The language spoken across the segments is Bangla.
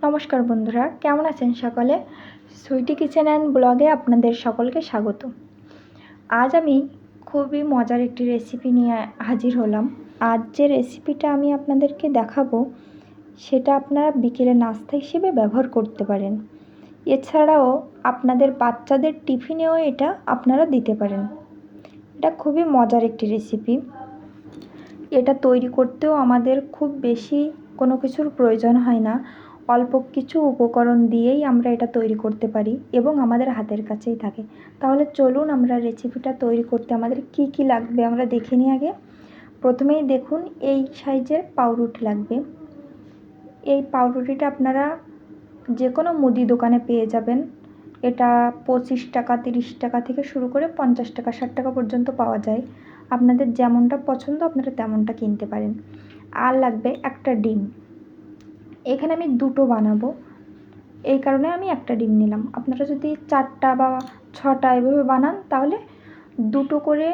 নমস্কার বন্ধুরা, কেমন আছেন সকলে? সুইটি কিচেন অ্যান্ড ব্লগে আপনাদের সকলকে স্বাগত। আজ আমি খুবই মজার একটি রেসিপি নিয়ে হাজির হলাম। আজ যে রেসিপিটা আমি আপনাদেরকে দেখাবো সেটা আপনারা বিকেলে নাস্তা হিসেবে ব্যবহার করতে পারেন। এছাড়াও আপনাদের বাচ্চাদের টিফিনেও এটা আপনারা দিতে পারেন। এটা খুবই মজার একটি রেসিপি। এটা তৈরি করতেও আমাদের খুব বেশি কোনো কিছুর প্রয়োজন হয় না। অল্প কিছু উপকরণ দিয়েই আমরা এটা তৈরি করতে পারি এবং আমাদের হাতের কাছেই থাকে। তাহলে চলুন আমরা রেসিপিটা তৈরি করতে আমাদের কি কি লাগবে আমরা দেখে নিই আগে। প্রথমেই দেখুন, এই সাইজের পাউরুটি লাগবে। এই পাউরুটিটা আপনারা যে কোনো মুদি দোকানে পেয়ে যাবেন। এটা 25 টাকা 30 টাকা থেকে শুরু করে 50 টাকা 60 টাকা পর্যন্ত পাওয়া যায়। আপনাদের যেমনটা পছন্দ আপনারা তেমনটা কিনতে পারেন। আর লাগবে একটা ডিম। এখানে আমি দুটো বানাবো, এই কারণে আমি একটা ডিম নিলাম। আপনারা যদি 4টা বা 6টা এভাবে বানান তাহলে দুটো করে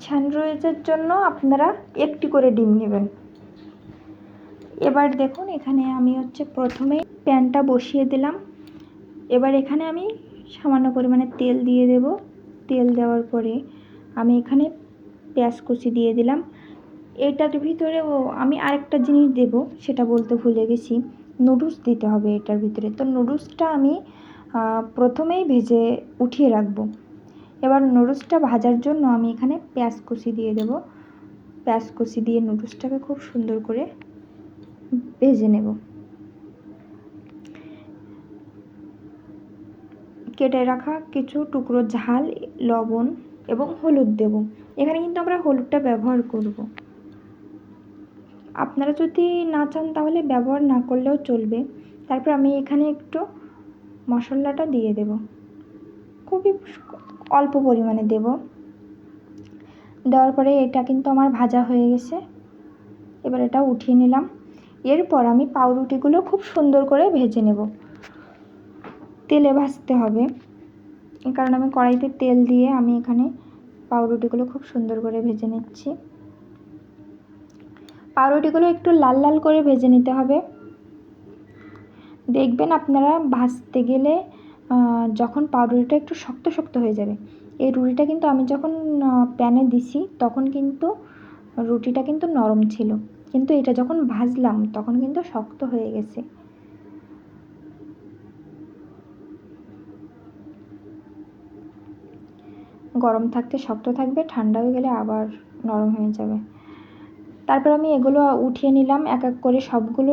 স্যান্ডউইচের জন্য আপনারা একটি করে ডিম নেবেন। এবার দেখুন, এখানে আমি প্রথমেই প্যানটা বসিয়ে দিলাম। এবার এখানে আমি সামান্য পরিমাণে তেল দিয়ে দেব। তেল দেওয়ার পরে আমি এখানে পেঁয়াজ কুচি দিয়ে দিলাম। এটার ভিতরে আমি আরেকটা জিনিস দেব, সেটা বলতে ভুলে গেছি। নুডলস দিতে হবে এটার ভিতরে। তো নুডলসটা আমি প্রথমেই ভেজে উঠিয়ে রাখবো। এবার নুডলসটা ভাজার জন্য আমি এখানে পেঁয়াজ কুচি দিয়ে দেব। পেঁয়াজ কুচি দিয়ে নুডলসটাকে খুব সুন্দর করে ভেজে নেব। কেটে রাখা কিছু টুকরো ঝাল, লবণ এবং হলুদ দেব। এখানে কিন্তু আমরা হলুদটা ব্যবহার করব। আপনারা যদি না চান তাহলে ব্যবহার না করলেও চলবে। তারপর আমি এখানে একটু মশলাটা দিয়ে দেব, খুবই অল্প পরিমাণে দেব। দেওয়ার পরে এটা কিন্তু আমার ভাজা হয়ে গেছে। এবার এটা উঠিয়ে নিলাম। এরপর আমি পাউরুটিগুলো খুব সুন্দর করে ভেজে নেব। তেলে ভাজতে হবে, এই কারণে আমি কড়াইতে তেল দিয়ে আমি এখানে পাউরুটিগুলো খুব সুন্দর করে ভেজে নিচ্ছি। পাউরুটিগুলো একটু লাল লাল করে ভেজে নিতে হবে। দেখবেন আপনারা ভাজতে গেলে যখন পাউরুটিটা একটু শক্ত শক্ত হয়ে যাবে। এই রুটিটা কিন্তু আমি যখন প্যানে দিছি তখন কিন্তু রুটিটা কিন্তু নরম ছিল, কিন্তু এটা যখন ভাজলাম তখন কিন্তু শক্ত হয়ে গেছে। গরম থাকতে শক্ত থাকবে, ঠান্ডা হয়ে গেলে আবার নরম হয়ে যাবে। তারপর আমি এগুলো উঠিয়ে নিলাম। এক এক করে সবগুলো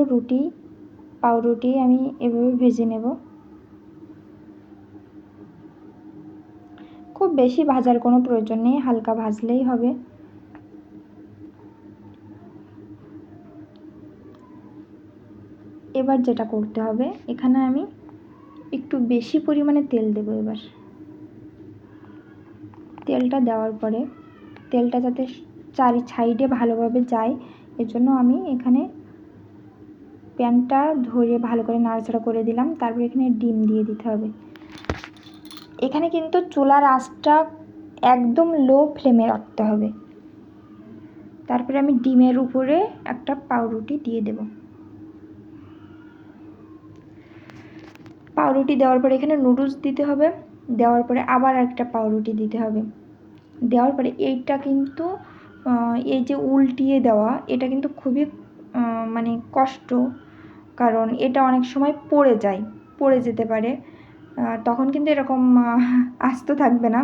পাউরুটি আমি এভাবে ভেজে নেব। খুব বেশি ভাজার কোনো প্রয়োজন নেই, হালকা ভাজলেই হবে। এবার যেটা করতে হবে, এখানে আমি একটু বেশি পরিমাণে তেল দেব। এবার তেলটা দেওয়ার পরে তেলটা যাতে চারি সাইডে ভালোভাবে যায় এজন্য আমি এখানে প্যানটা ধরে ভালো করে নাড়াচাড়া করে দিলাম। তারপর এখানে ডিম দিয়ে দিতে হবে। এখানে কিন্তু চুলার আঁচটা একদম লো ফ্লেমে রাখতে হবে। তারপরে আমি ডিমের উপরে একটা পাউরুটি দিয়ে দেব। পাউরুটি দেওয়ার পরে এখানে নুডলস দিতে হবে। দেওয়ার পরে আবার একটা পাউরুটি দিতে হবে। দেওয়ার পরে এইটা কিন্তু এই যে উল্টিয়ে দেওয়া, এটা কিন্তু খুবই মানে কষ্ট, কারণ এটা অনেক সময় পড়ে যেতে পারে। তখন কিন্তু এরকম আস্ত থাকবে না,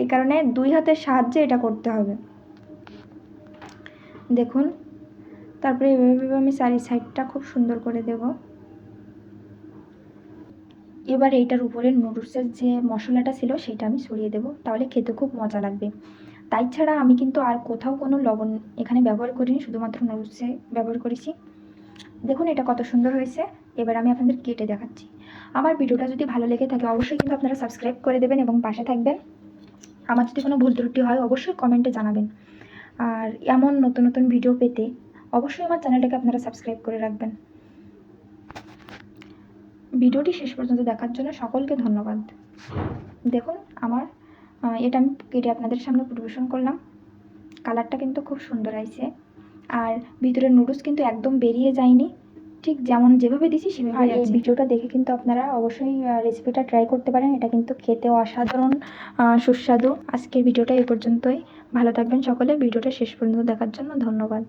এই কারণে 2 হাতের সাহায্যে এটা করতে হবে। দেখুন, তারপরে এভাবে আমি চারি সাইডটা খুব সুন্দর করে দেব। এবার এইটার উপরে নুডলসের যে মশলাটা ছিল সেটা আমি ছড়িয়ে দেব, তাহলে খেতে খুব মজা লাগবে। তাই ছাড়া আমি কিন্তু আর কোথাও কোনো লবণ এখানে ব্যবহার করিনি, শুধুমাত্র নুডলসে ব্যবহার করেছি। দেখুন এটা কত সুন্দর হয়েছে। এবার আমি আপনাদের কেটে দেখাচ্ছি। আমার ভিডিওটা যদি ভালো লেগে থাকে অবশ্যই কিন্তু আপনারা সাবস্ক্রাইব করে দেবেন এবং পাশে থাকবেন। আমার যদি কোনো ভুল ত্রুটি হয় অবশ্যই কমেন্টে জানাবেন। আর এমন নতুন নতুন ভিডিও পেতে অবশ্যই আমার চ্যানেলটাকে আপনারা সাবস্ক্রাইব করে রাখবেন। ভিডিওটি শেষ পর্যন্ত দেখার জন্য সকলকে ধন্যবাদ। দেখুন আমার এটা আমি কেটে আপনাদের সামনে পরিবেশন করলাম। কালারটা কিন্তু খুব সুন্দর আসছে, আর ভিতরের নুডলস কিন্তু একদম বেরিয়ে যায়নি। ঠিক যেমন যেভাবে দিছি সেভাবে। আর এই ভিডিওটা দেখে কিন্তু আপনারা অবশ্যই রেসিপিটা ট্রাই করতে পারেন। এটা কিন্তু খেতেও অসাধারণ সুস্বাদু। আজকের ভিডিওটা এই পর্যন্তই। ভালো থাকবেন সকলে। ভিডিওটা শেষ পর্যন্ত দেখার জন্য ধন্যবাদ।